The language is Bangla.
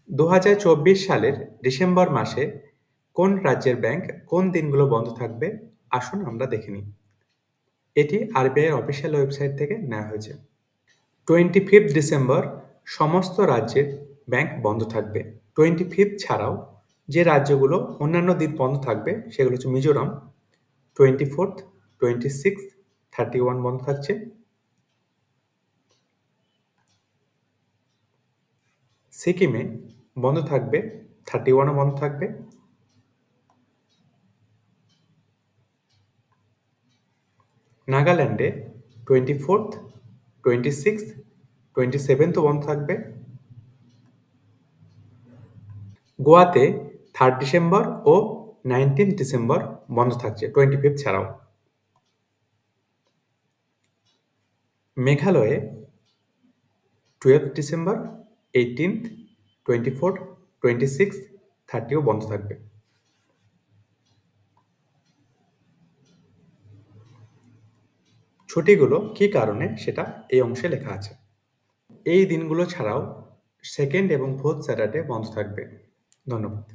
2024 সালের ডিসেম্বর মাসে কোন রাজ্যের ব্যাংক কোন দিনগুলো বন্ধ থাকবে? আসুন আমরা দেখে নিই। এটি আরবিআই অফিসিয়াল ওয়েবসাইট থেকে নেওয়া হয়েছে। 25 ডিসেম্বর সমস্ত রাজ্যের ব্যাংক বন্ধ থাকবে। 25 ছাড়াও যে রাজ্যগুলো অন্যান্য দিন বন্ধ থাকবে সেগুলো হচ্ছে মিজোরাম 24th, 26th, 31 বন্ধ থাকছে। সিকিমে বন্ধ থাকবে, 31ও বন্ধ থাকবে। নাগাল্যান্ডে 24th, 26th, 27ও বন্ধ থাকবে। গোয়াতে 3rd ডিসেম্বর ও 19th ডিসেম্বর বন্ধ থাকছে 25 ছাড়াও। মেঘালয়ে 12th December, 18th, 24th, 26th, 30ও বন্ধ থাকবে। ছুটিগুলো কী কারণে সেটা এই অংশে লেখা আছে। এই দিনগুলো ছাড়াও 2nd এবং 4th স্যাটারডে বন্ধ থাকবে। ধন্যবাদ।